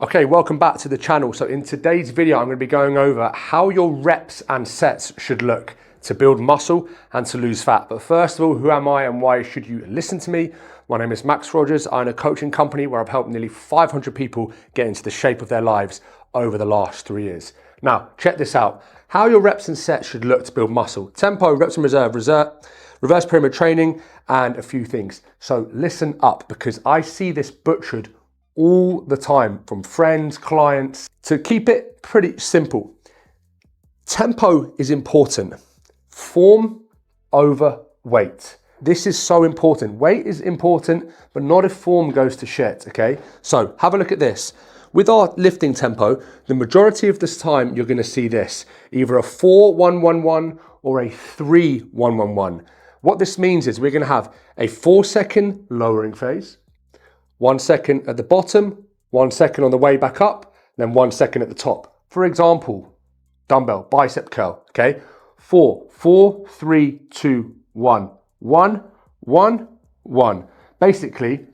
Okay, welcome back to the channel. So in today's video, I'm going to be going over how your reps and sets should look to build muscle and to lose fat. But first of all, who am I and why should you listen to me? My name is Max Rogers. I own a coaching company where I've helped nearly 500 people get into the shape of their lives over the last 3 years. Now, check this out. How your reps and sets should look to build muscle. Tempo, reps and reserve, reverse pyramid training, and a few things. So listen up, because I see this butchered all the time from friends, clients. To keep it pretty simple, tempo is important. Form over weight. This is so important. Weight is important, but not if form goes to shit, okay? So have a look at this. With our lifting tempo, the majority of this time you're gonna see this, either a 4-1-1-1 or a 3-1-1-1. What this means is we're gonna have a 4-second lowering phase, 1 second at the bottom, 1 second on the way back up, then 1 second at the top. For example, dumbbell, bicep curl, okay? 4, 3, 2, 1, 1, 1, 1. Basically,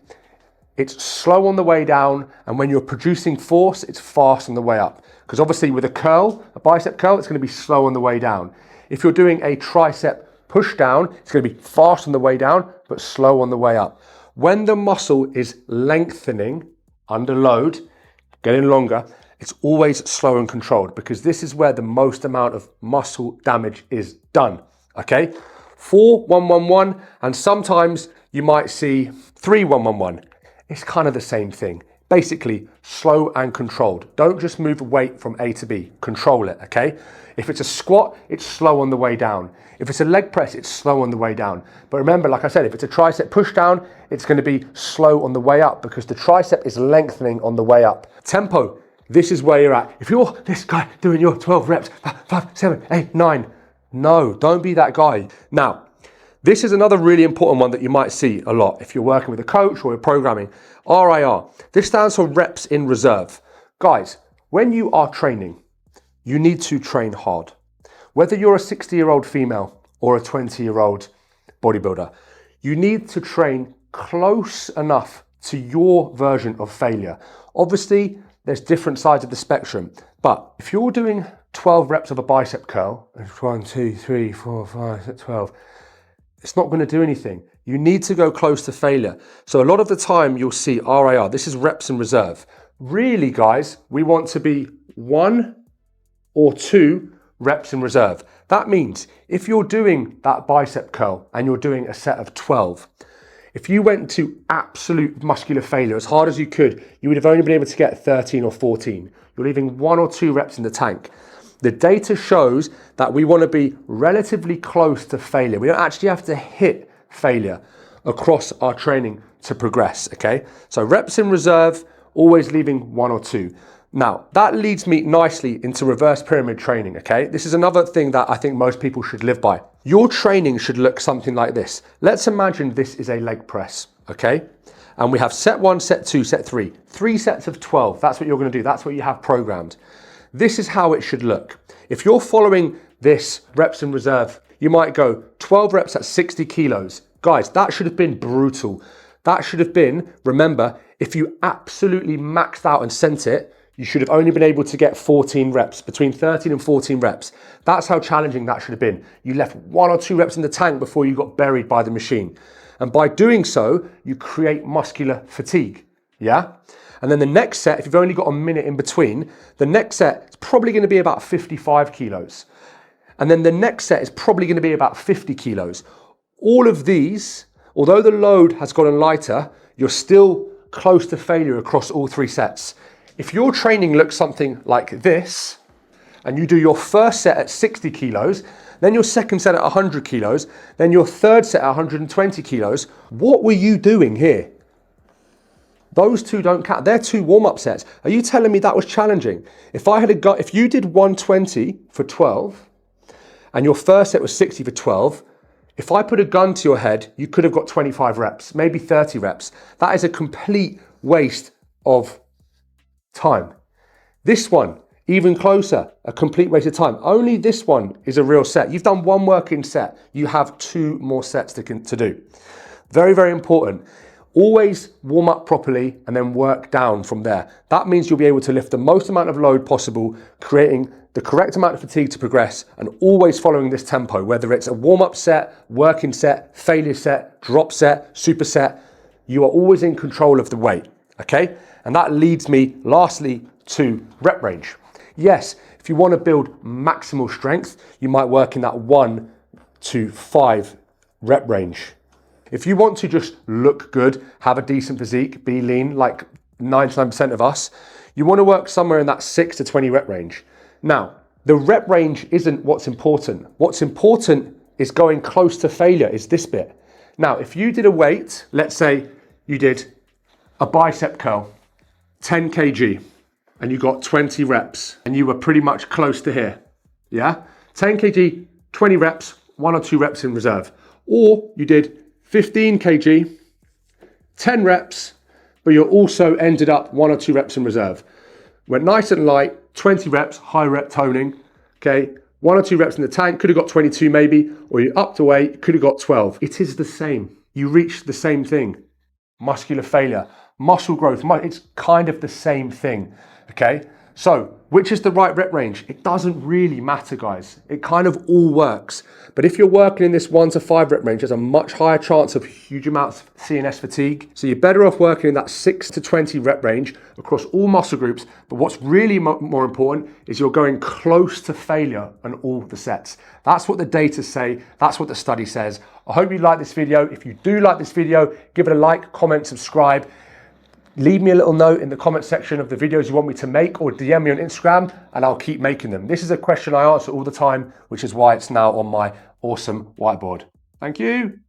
it's slow on the way down, and when you're producing force, it's fast on the way up. Because obviously with a curl, a bicep curl, it's gonna be slow on the way down. If you're doing a tricep push down, it's gonna be fast on the way down, but slow on the way up. When the muscle is lengthening under load, getting longer, it's always slow and controlled, because this is where the most amount of muscle damage is done, okay? 4-1-1-1, and sometimes you might see 3-1-1-1. It's kind of the same thing. Basically, slow and controlled. Don't just move weight from A to B, control it, okay? If it's a squat, it's slow on the way down. If it's a leg press, it's slow on the way down. But remember, like I said, if it's a tricep push down, it's gonna be slow on the way up, because the tricep is lengthening on the way up. Tempo, this is where you're at. If you're this guy doing your 12 reps, 5, 7, 8, 9, no, don't be that guy. Now, this is another really important one that you might see a lot if you're working with a coach or you're programming. RIR, this stands for reps in reserve. Guys, when you are training, you need to train hard. Whether you're a 60-year-old female or a 20-year-old bodybuilder, you need to train close enough to your version of failure. Obviously, there's different sides of the spectrum, but if you're doing 12 reps of a bicep curl, 1, 2, 3, 4, 5, 12, it's not going to do anything. You need to go close to failure. So a lot of the time you'll see RIR, this is reps in reserve. Really, guys, we want to be 1 or 2 reps in reserve. That means if you're doing that bicep curl and you're doing a set of 12, if you went to absolute muscular failure as hard as you could, you would have only been able to get 13 or 14. You're leaving 1 or 2 reps in the tank. The data shows that we want to be relatively close to failure. We don't actually have to hit failure across our training to progress, okay? So reps in reserve, always leaving 1 or 2. Now, that leads me nicely into reverse pyramid training, okay? This is another thing that I think most people should live by. Your training should look something like this. Let's imagine this is a leg press, okay? And we have set 1, set 2, set 3. 3 sets of 12, that's what you're gonna do. That's what you have programmed. This is how it should look. If you're following this reps in reserve, you might go 12 reps at 60 kilos. Guys, that should have been brutal. That should have been, remember, if you absolutely maxed out and sent it, you should have only been able to get 14 reps, between 13 and 14 reps. That's how challenging that should have been. You left 1 or 2 reps in the tank before you got buried by the machine. And by doing so, you create muscular fatigue, yeah? And then the next set, if you've only got a minute in between, the next set is probably gonna be about 55 kilos. And then the next set is probably gonna be about 50 kilos. All of these, although the load has gotten lighter, you're still close to failure across all 3 sets. If your training looks something like this, and you do your first set at 60 kilos, then your second set at 100 kilos, then your third set at 120 kilos, what were you doing here? Those 2 don't count. They're 2 warm-up sets. Are you telling me that was challenging? If you did 120 for 12, and your first set was 60 for 12, if I put a gun to your head, you could have got 25 reps, maybe 30 reps. That is a complete waste of time. This one, even closer, a complete waste of time. Only this one is a real set. You've done 1 working set. You have 2 more sets to do. Very, very important. Always warm up properly and then work down from there. That means you'll be able to lift the most amount of load possible, creating the correct amount of fatigue to progress, and always following this tempo, whether it's a warm-up set, working set, failure set, drop set, superset. You are always in control of the weight, okay? And that leads me lastly to rep range. Yes, if you want to build maximal strength, you might work in that 1 to 5 rep range. If you want to just look good, have a decent physique, be lean like 99% of us, you want to work somewhere in that 6 to 20 rep range. Now, the rep range isn't what's important. What's important is going close to failure, is this bit. Now, if you did a weight, let's say you did a bicep curl, 10 kg, and you got 20 reps, and you were pretty much close to here, yeah? 10 kg, 20 reps, 1 or 2 reps in reserve. Or you did 15 kg, 10 reps, but you also ended up 1 or 2 reps in reserve. Went nice and light, 20 reps, high rep toning, okay? 1 or 2 reps in the tank, could have got 22 maybe, or you upped to weight, could have got 12. It is the same. You reach the same thing. Muscular failure, muscle growth, it's kind of the same thing, okay? So, which is the right rep range? It doesn't really matter, guys. It kind of all works. But if you're working in this 1 to 5 rep range, there's a much higher chance of huge amounts of CNS fatigue. So you're better off working in that 6 to 20 rep range across all muscle groups. But what's really more important is you're going close to failure on all the sets. That's what the data say. That's what the study says. I hope you like this video. If you do like this video, give it a like, comment, subscribe. Leave me a little note in the comment section of the videos you want me to make, or DM me on Instagram and I'll keep making them. This is a question I answer all the time, which is why it's now on my awesome whiteboard. Thank you.